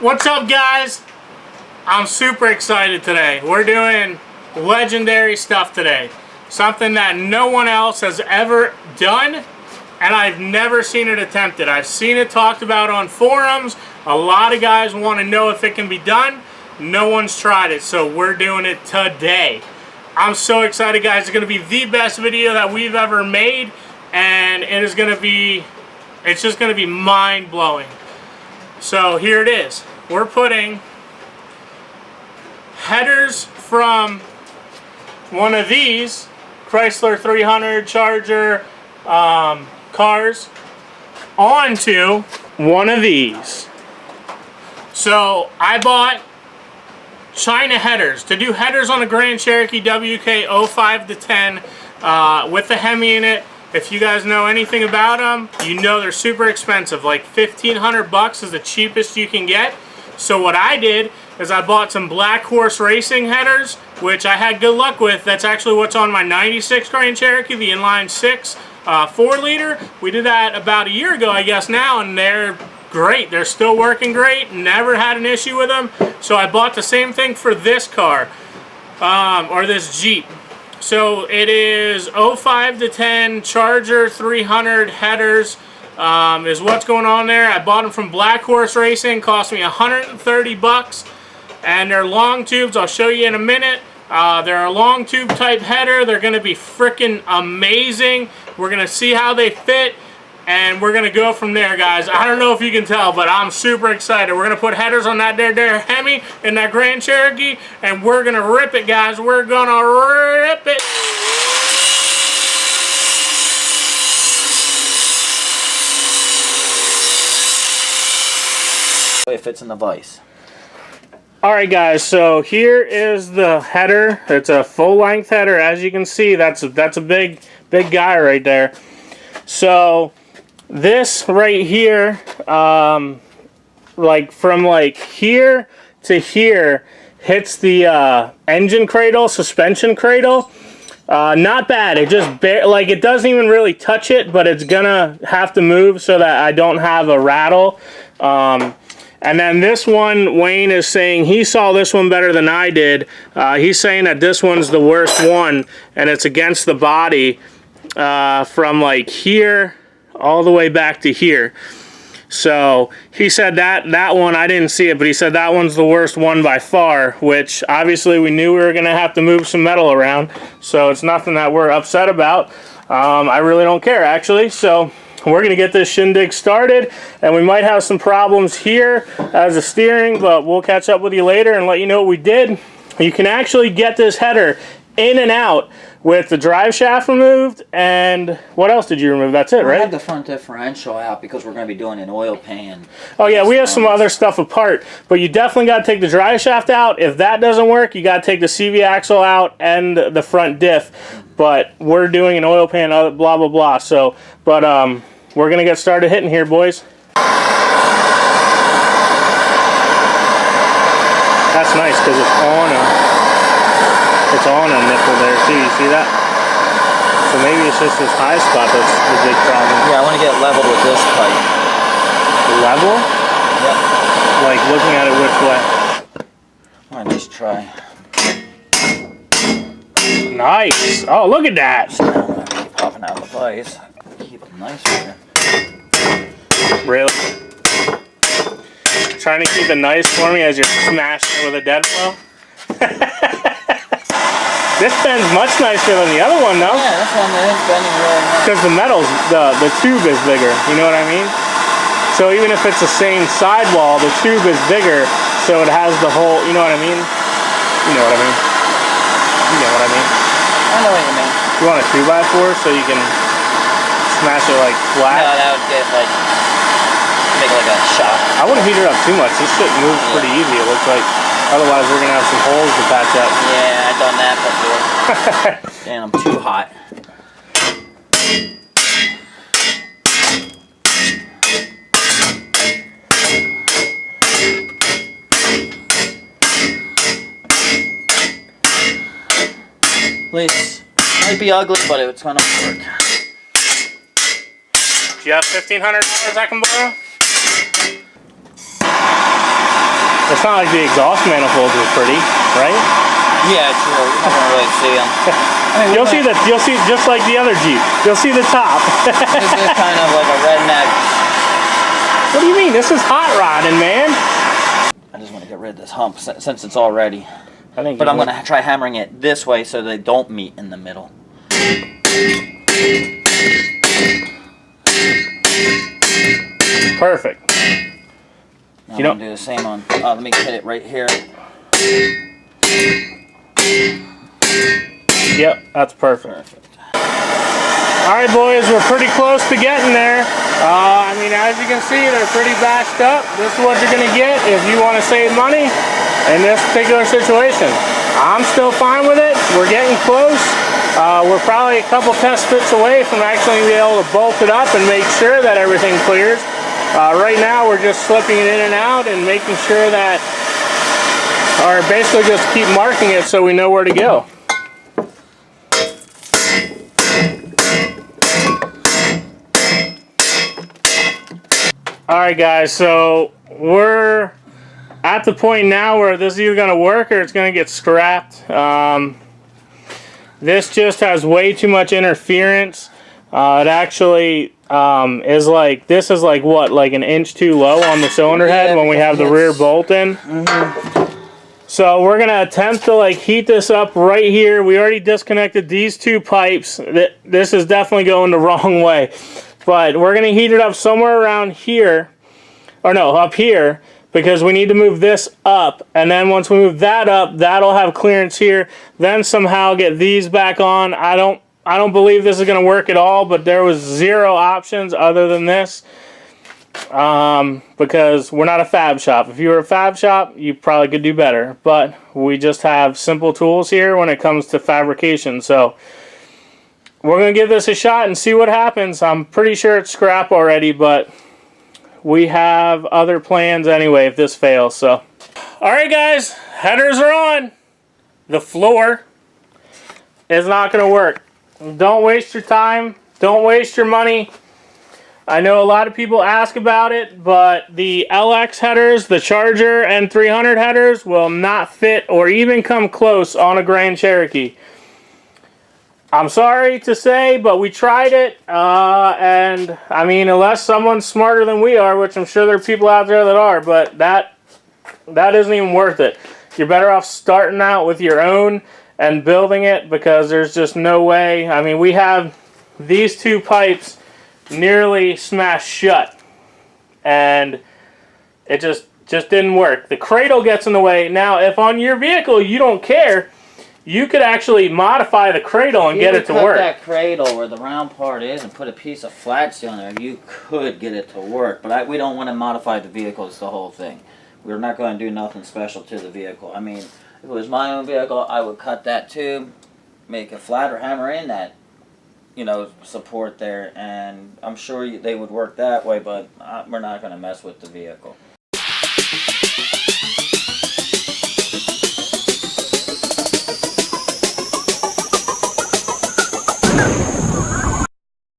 What's up, guys? I'm super excited today. We're doing legendary stuff today. Something that no one else has ever done, and I've never seen it attempted. I've seen it talked about on forums. A lot of guys want to know if it can be done. No one's tried it, so we're doing it today. I'm so excited, guys. It's going to be the best video that we've ever made, and it's just going to be mind-blowing. So here it is. We're putting headers from one of these Chrysler 300 Charger cars onto one of these. So I bought China headers to do headers on a Grand Cherokee WK 05 to 10 with the Hemi in it. If you guys know anything about them, you know they're super expensive. Like $1,500 is the cheapest you can get. So what I did is I bought some Black Horse Racing headers, which I had good luck with. That's actually what's on my 96 Grand Cherokee, the inline 6 4-liter. We did that about a year ago, I guess now, and they're great. They're still working great. Never had an issue with them. So I bought the same thing for this car, or this Jeep. So it is 05 to 10 Charger 300 headers is what's going on there. I bought them from Black Horse Racing. Cost me $130, and they're long tubes. I'll show you in a minute. They're a long tube type header. They're going to be freaking amazing. We're going to see how they fit, and we're going to go from there, guys. I don't know if you can tell, but I'm super excited. We're going to put headers on that there Hemi and that Grand Cherokee, and we're going to rip it, guys. We're going to rip it. It fits in the vise. Alright, guys, so here is the header. It's a full-length header. As you can see, that's a big guy right there. So this right here, like from like here to here, hits the engine cradle, suspension cradle. Not bad. It just like it doesn't even really touch it, but it's gonna have to move so that I don't have a rattle. And then this one, Wayne is saying he saw this one better than I did. He's saying that this one's the worst one, and it's against the body from like here all the way back to here. So he said that one, I didn't see it, but he said that one's the worst one by far, which obviously we knew we were going to have to move some metal around. So it's nothing that we're upset about. I really don't care, actually. So we're going to get this shindig started, and we might have some problems here as a steering, but we'll catch up with you later and let you know what we did. You can actually get this header in and out with the drive shaft removed, and what else did you remove? That's it, right? I have the front differential out because we're going to be doing an oil pan. Oh yeah, we have some other stuff apart, but you definitely got to take the drive shaft out. If that doesn't work, you got to take the CV axle out and the front diff. But we're doing an oil pan, blah blah blah. So, but we're gonna get started hitting here, boys. That's nice because it's on a nipple there too. You see that? So maybe it's just this high spot that's the big problem. Yeah, I want to get leveled with this pipe. Level? Yep. Like looking at it which way? All right, just try. Nice. Oh, look at that. So now I'm going to be popping out the vise. Keep them nice here. Really? Trying to keep it nice for me as you're smashing it with a dead flow? This bends much nicer than the other one, though. Yeah, this one is bending really nice. Because the metal's, the tube is bigger, you know what I mean? So even if it's the same sidewall, the tube is bigger, so it has the whole, you know what I mean? You know what I mean? You know what I mean? I know what you mean. You want a 2x4 so you can smash it like flat? No, that would get like, make like a shock. I wouldn't heat it up too much. This shit moves pretty easy, it looks like. Otherwise, we're going to have some holes to patch up. Yeah, I've done that before. Damn, I'm too hot. This might be ugly, but it's going to work. Do you have $1,500 I can borrow? It's not like the exhaust manifolds are pretty, right? Yeah, true. You're not gonna really see them. I mean, You'll see just like the other Jeep. You'll see the top. This is kind of like a redneck. What do you mean? This is hot rodding, man. I just want to get rid of this hump since it's all ready. But I'm gonna try hammering it this way so they don't meet in the middle. Perfect. Now I'm gonna do the same on. Let me hit it right here. Yep, that's perfect. Alright boys, we're pretty close to getting there. I mean, as you can see, they're pretty bashed up. This is what you're going to get if you want to save money in this particular situation. I'm still fine with it. We're getting close. We're probably a couple test fits away from actually being able to bolt it up and make sure that everything clears. Right now, we're just slipping it in and out and making sure that, or basically just keep marking it so we know where to go. Alright guys, so we're at the point now where this is either going to work or it's going to get scrapped. This just has way too much interference. It actually is like, this is like what, like an inch too low on the cylinder head when we have the rear bolt in. So we're going to attempt to like heat this up right here. We already disconnected these two pipes. This is definitely going the wrong way. But we're going to heat it up somewhere around here, or no, up here, because we need to move this up. And then once we move that up, that'll have clearance here. Then somehow get these back on. I don't believe this is going to work at all, but there was zero options other than this. Because we're not a fab shop. If you were a fab shop, you probably could do better. But we just have simple tools here when it comes to fabrication. So we're going to give this a shot and see what happens. I'm pretty sure it's scrap already, but we have other plans anyway if this fails. So, alright guys, headers are on. The floor is not going to work. Don't waste your time. Don't waste your money. I know a lot of people ask about it, but the LX headers, the Charger and 300 headers will not fit or even come close on a Grand Cherokee. I'm sorry to say, but we tried it, and I mean, unless someone's smarter than we are, which I'm sure there are people out there that are, but that isn't even worth it. You're better off starting out with your own and building it, because there's just no way. I mean, we have these two pipes nearly smashed shut, and it just didn't work. The cradle gets in the way. Now, if on your vehicle you don't care, you could actually modify the cradle and get it to work. Cut that cradle where the round part is and put a piece of flat steel in there, you could get it to work. But we don't want to modify the vehicle. It's the whole thing. We're not going to do nothing special to the vehicle. I mean, if it was my own vehicle, I would cut that tube, make a flat or hammer in that, you know, support there, and I'm sure they would work that way, but we're not going to mess with the vehicle.